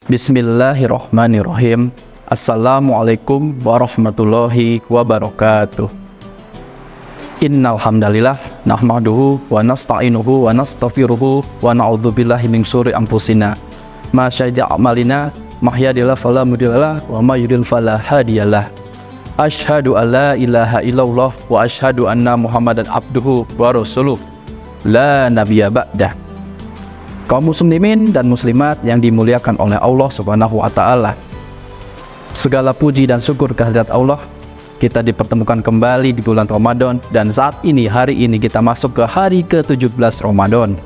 Bismillahirrahmanirrahim. Assalamualaikum warahmatullahi wabarakatuh. Innal hamdalillah nahmaduhu wa nasta'inuhu wa nastaghfiruhu wa na'udzubillahi min syururi anfusina ma syajja a'malina mahyadillah fala mudhillalah wa may yudlil fala hadiyalah. Asyhadu an la ilaha illallah wa asyhadu anna Muhammadan abduhu wa rasuluh la nabiyya ba'dah. Kaum muslimin dan muslimat yang dimuliakan oleh Allah Subhanahu wa taala. Segala puji dan syukur kehadirat Allah, kita dipertemukan kembali di bulan Ramadan, dan saat ini, hari ini kita masuk ke hari ke-17 Ramadan.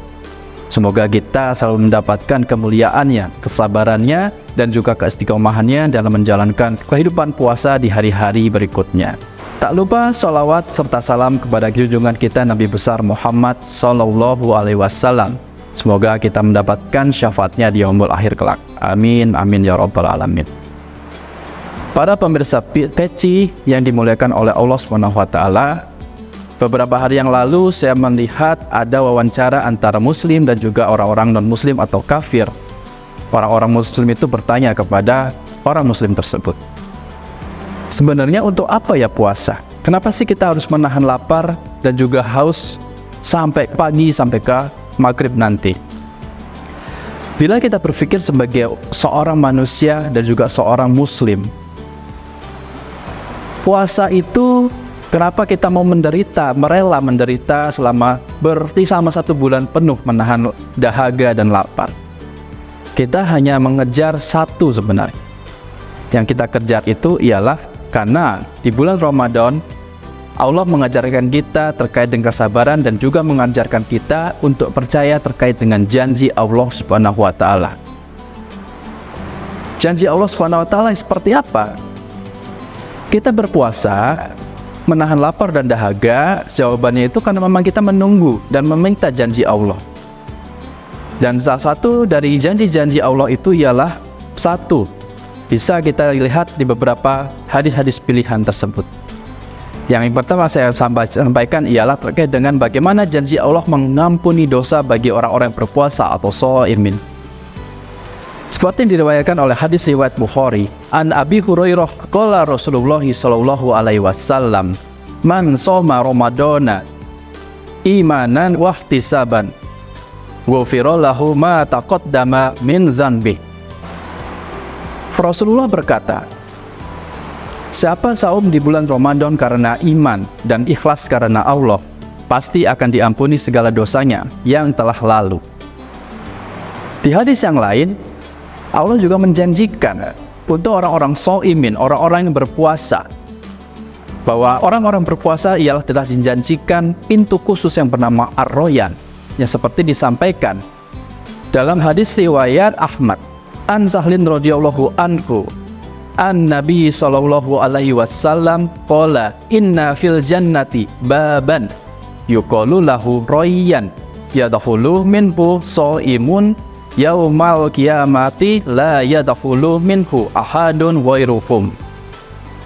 Semoga kita selalu mendapatkan kemuliaannya, kesabarannya, dan juga keistiqomahannya dalam menjalankan kehidupan puasa di hari-hari berikutnya. Tak lupa sholawat serta salam kepada junjungan kita Nabi besar Muhammad Sallallahu Alaihi Wasallam. Semoga kita mendapatkan syafaatnya di yaumul akhir kelak. Amin, amin ya rabbal alamin. Para pemirsa keci yang dimuliakan oleh Allah SWT, beberapa hari yang lalu saya melihat ada wawancara antara muslim dan juga orang-orang non-muslim atau kafir. Orang-orang muslim itu bertanya kepada orang muslim tersebut, sebenarnya untuk apa ya puasa? Kenapa sih kita harus menahan lapar dan juga haus sampai pagi, sampai ke maghrib nanti? Bila kita berpikir sebagai seorang manusia dan juga seorang muslim, puasa itu kenapa kita mau menderita, merela menderita selama selama 1 bulan penuh menahan dahaga dan lapar? Kita hanya mengejar satu sebenarnya. Yang kita kejar itu ialah karena di bulan Ramadan Allah mengajarkan kita terkait dengan kesabaran dan juga mengajarkan kita untuk percaya terkait dengan janji Allah Subhanahu wa taala. Janji Allah Subhanahu wa taala seperti apa? Kita berpuasa, menahan lapar dan dahaga, jawabannya itu karena memang kita menunggu dan meminta janji Allah. Dan salah satu dari janji-janji Allah itu ialah satu, bisa kita lihat di beberapa hadis-hadis pilihan tersebut. Yang pertama saya sampaikan ialah terkait dengan bagaimana janji Allah mengampuni dosa bagi orang-orang yang berpuasa atau shaimin. Seperti yang diriwayatkan oleh hadis riwayat Bukhari, an Abi Hurairah qala Rasulullah sallallahu alaihi wasallam, man shoma ramadana imanan wa ihtisaban ghufira lahu ma taqaddama min dzanbi. Rasulullah berkata, siapa saum di bulan Ramadan karena iman dan ikhlas karena Allah, pasti akan diampuni segala dosanya yang telah lalu. Di hadis yang lain, Allah juga menjanjikan untuk orang-orang shaimin, orang-orang yang berpuasa, bahwa orang-orang berpuasa ialah telah dijanjikan pintu khusus yang bernama Ar-Royan, yang seperti disampaikan dalam hadis riwayat Ahmad, an Sahlin radhiyallahu anhu, an Nabi sallallahu alaihi wasallam qala inna fil jannati baban yuqalu lahu Royan yadkhulu minhu shaimun yaumal qiyamati la yadkhulu minhu ahadun ghairuhum.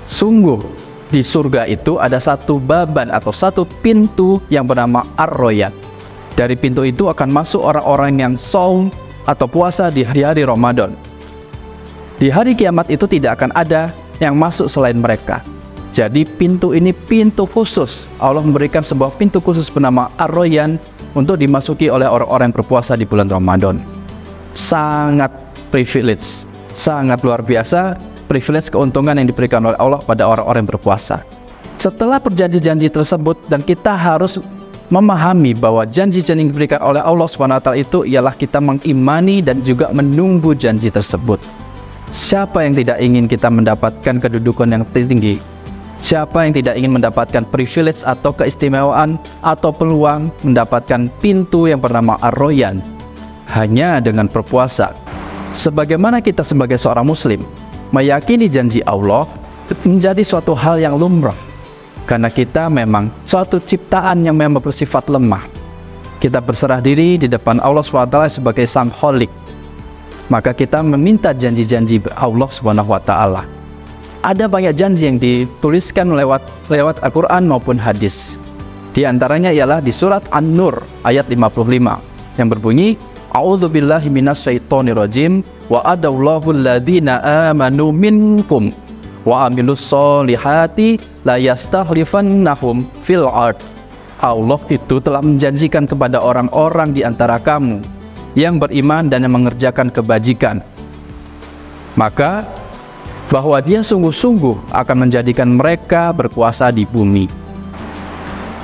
Sungguh di surga itu ada satu baban atau satu pintu yang bernama Ar-Royan. Dari pintu itu akan masuk orang-orang yang shaum atau puasa di hari Ramadan. Di hari kiamat itu tidak akan ada yang masuk selain mereka. Jadi pintu ini pintu khusus. Allah memberikan sebuah pintu khusus bernama Ar-Royan untuk dimasuki oleh orang-orang yang berpuasa di bulan Ramadan. Sangat privilege, sangat luar biasa privilege, keuntungan yang diberikan oleh Allah pada orang-orang yang berpuasa. Setelah perjanji-janji tersebut, dan kita harus memahami bahwa janji-janji yang diberikan oleh Allah SWT itu ialah kita mengimani dan juga menunggu janji tersebut. Siapa yang tidak ingin kita mendapatkan kedudukan yang tinggi? Siapa yang tidak ingin mendapatkan privilege atau keistimewaan atau peluang mendapatkan pintu yang bernama Ar-Royan hanya dengan berpuasa? Sebagaimana kita sebagai seorang muslim meyakini janji Allah menjadi suatu hal yang lumrah, karena kita memang suatu ciptaan yang memang bersifat lemah. Kita berserah diri di depan Allah SWT sebagai Sang Khalik. Maka kita meminta janji-janji Allah SWT. Ada banyak janji yang dituliskan lewat Al-Quran maupun hadis. Di antaranya ialah di surat An-Nur ayat 55 yang berbunyi, A'udzubillahi minasyaitonirrajim. Wa adallahu alladhina amanu minkum wa amilus solihati la yastakhlifannahum fil ard. Allah itu telah menjanjikan kepada orang-orang di antara kamu yang beriman dan yang mengerjakan kebajikan, maka bahwa Dia sungguh-sungguh akan menjadikan mereka berkuasa di bumi.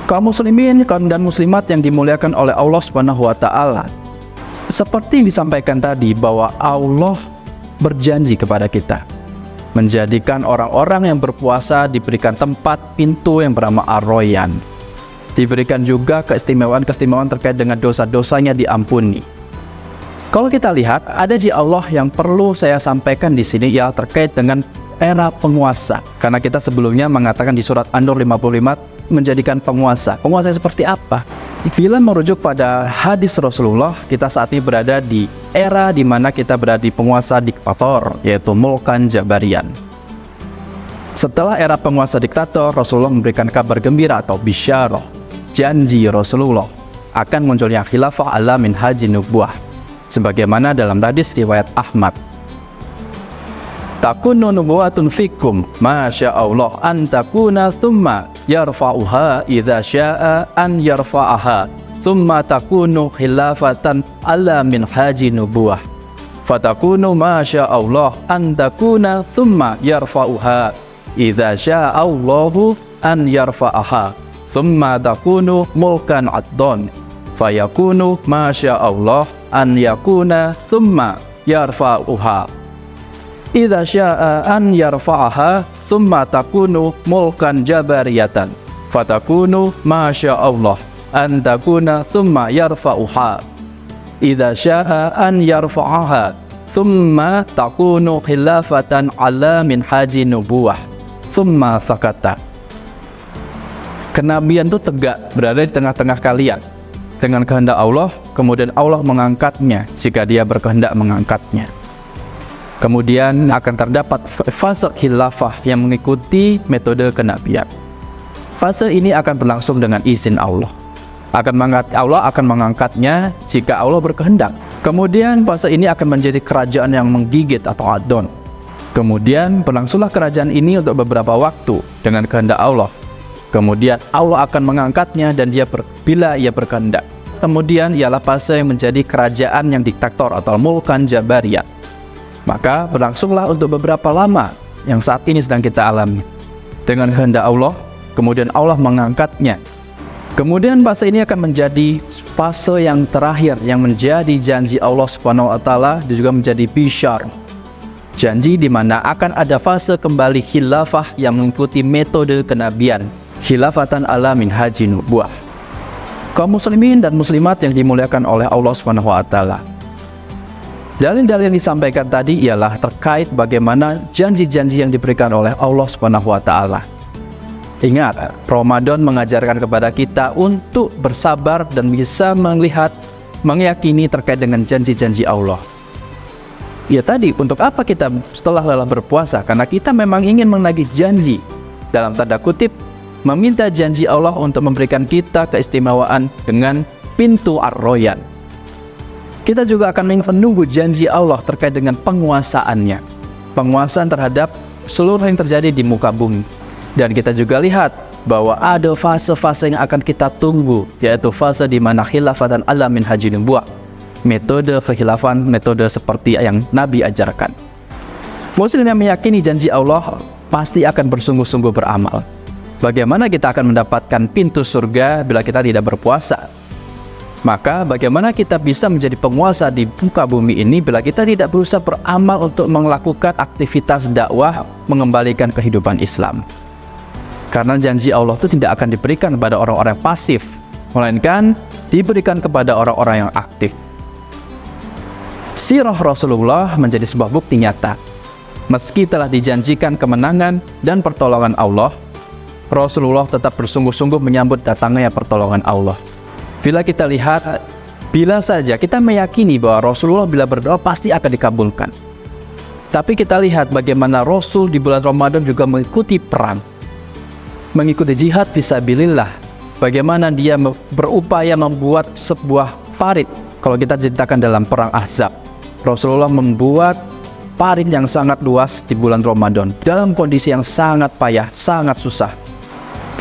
Kaum muslimin dan muslimat yang dimuliakan oleh Allah Subhanahu wa taala, seperti yang disampaikan tadi bahwa Allah berjanji kepada kita menjadikan orang-orang yang berpuasa diberikan tempat pintu yang bernama Ar-Royan. Diberikan juga keistimewaan-keistimewaan terkait dengan dosa-dosanya diampuni. Kalau kita lihat, ada di Allah yang perlu saya sampaikan di sini ya terkait dengan era penguasa. Karena kita sebelumnya mengatakan di surat An-Nur 55 menjadikan penguasa. Penguasa seperti apa? Bila merujuk pada hadis Rasulullah, kita saat ini berada di era di mana kita berada di penguasa diktator, yaitu Mulkan Jabarian. Setelah era penguasa diktator, Rasulullah memberikan kabar gembira atau bisyarah, janji Rasulullah akan munculnya khilafah ala minhaji nubuwah. Sebagaimana dalam hadis riwayat Ahmad, takunu nubuwatun fikum masya Allah an takuna thumma yarfa'uha idza sya'a an yarfa'aha thumma takunu khilafatan ala minhaji nubuwah fatakunu masya Allah an takuna thumma yarfa'uha idza sya'a Allahu an yarfa'aha thumma takunu mulkan addon fayakunu masya Allah an yakuna thumma yarfa'uha idza sya'a an yarfa'aha thumma takunu mulkan jabariyatan fatakunu masya Allah an takuna thumma yarfa'uha idza sya'a an yarfa'aha thumma takunu khilafatan ala minhaji nubuwah thumma sakata. Kenabian itu tegak berada di tengah-tengah kalian dengan kehendak Allah, kemudian Allah mengangkatnya jika Dia berkehendak mengangkatnya. Kemudian akan terdapat fase khilafah yang mengikuti metode kenabian. Fase ini akan berlangsung dengan izin Allah. Allah akan mengangkatnya jika Allah berkehendak. Kemudian fase ini akan menjadi kerajaan yang menggigit atau adon. Kemudian berlangsunglah kerajaan ini untuk beberapa waktu dengan kehendak Allah. Kemudian Allah akan mengangkatnya dan bila Ia berkehendak. Kemudian ialah fase yang menjadi kerajaan yang diktator atau Mulkan Jabariyah. Maka berlangsunglah untuk beberapa lama yang saat ini sedang kita alami. Dengan kehendak Allah, kemudian Allah mengangkatnya. Kemudian fase ini akan menjadi fase yang terakhir yang menjadi janji Allah Subhanahu wa taala dan juga menjadi bisyar. Janji di mana akan ada fase kembali khilafah yang mengikuti metode kenabian. Khilafatan ala minhaji nubuwah. Kaum muslimin dan muslimat yang dimuliakan oleh Allah Subhanahu wa taala. Dalil-dalil yang disampaikan tadi ialah terkait bagaimana janji-janji yang diberikan oleh Allah Subhanahu wa taala. Ingat, Ramadan mengajarkan kepada kita untuk bersabar dan bisa melihat, meyakini terkait dengan janji-janji Allah. Ya tadi, untuk apa kita setelah lelah berpuasa? Karena kita memang ingin menagih janji, dalam tanda kutip, meminta janji Allah untuk memberikan kita keistimewaan dengan pintu Ar-Royan. Kita juga akan menunggu janji Allah terkait dengan penguasaannya, penguasaan terhadap seluruh yang terjadi di muka bumi. Dan kita juga lihat bahwa ada fase-fase yang akan kita tunggu, yaitu fase di mana khilafatan ala minhaji nubuwah, metode kekhilafan, metode seperti yang Nabi ajarkan. Muslim yang meyakini janji Allah pasti akan bersungguh-sungguh beramal. Bagaimana kita akan mendapatkan pintu surga bila kita tidak berpuasa? Maka bagaimana kita bisa menjadi penguasa di muka bumi ini bila kita tidak berusaha beramal untuk melakukan aktivitas dakwah mengembalikan kehidupan Islam? Karena janji Allah itu tidak akan diberikan kepada orang-orang pasif, melainkan diberikan kepada orang-orang yang aktif. Sirah Rasulullah menjadi sebuah bukti nyata. Meski telah dijanjikan kemenangan dan pertolongan Allah, Rasulullah tetap bersungguh-sungguh menyambut datangnya pertolongan Allah. Bila kita lihat, bila saja kita meyakini bahwa Rasulullah bila berdoa pasti akan dikabulkan. Tapi kita lihat bagaimana Rasul di bulan Ramadan juga mengikuti perang, mengikuti jihad fisabilillah. Bagaimana dia berupaya membuat sebuah parit Kalau kita ceritakan dalam perang Ahzab, Rasulullah membuat parit yang sangat luas di bulan Ramadan dalam kondisi yang sangat payah, sangat susah.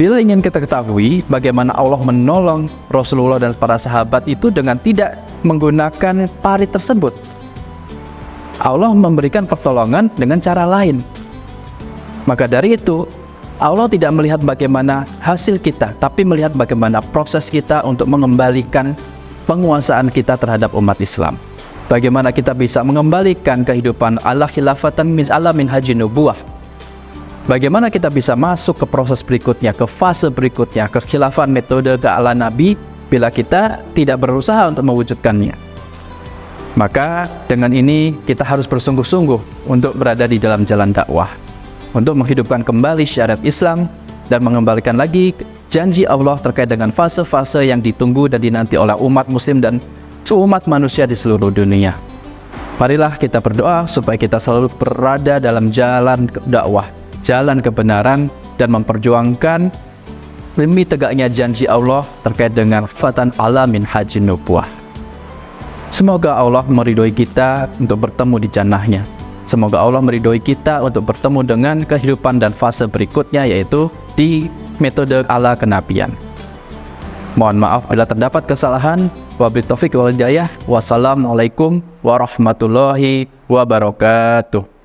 Bila ingin kita ketahui bagaimana Allah menolong Rasulullah dan para sahabat itu dengan tidak menggunakan parit tersebut, Allah memberikan pertolongan dengan cara lain. Maka dari itu, Allah tidak melihat bagaimana hasil kita, tapi melihat bagaimana proses kita untuk mengembalikan penguasaan kita terhadap umat Islam. Bagaimana kita bisa mengembalikan kehidupan ala khilafatan min haji nubuwah. Bagaimana kita bisa masuk ke proses berikutnya, ke fase berikutnya, ke khilafah metode ke ala Nabi, bila kita tidak berusaha untuk mewujudkannya. Maka dengan ini kita harus bersungguh-sungguh untuk berada di dalam jalan dakwah, untuk menghidupkan kembali syariat Islam dan mengembalikan lagi janji Allah terkait dengan fase-fase yang ditunggu dan dinanti oleh umat muslim dan umat manusia di seluruh dunia. Marilah kita berdoa supaya kita selalu berada dalam jalan dakwah, jalan kebenaran, dan memperjuangkan demi tegaknya janji Allah terkait dengan fatan alamin haji nubuwah. Semoga Allah meridhoi kita untuk bertemu di jannahnya. Semoga Allah meridhoi kita untuk bertemu dengan kehidupan dan fase berikutnya, yaitu di metode ala kenabian. Mohon maaf bila terdapat kesalahan. Wabillahi taufiq wal hidayah. Wassalamualaikum warahmatullahi wabarakatuh.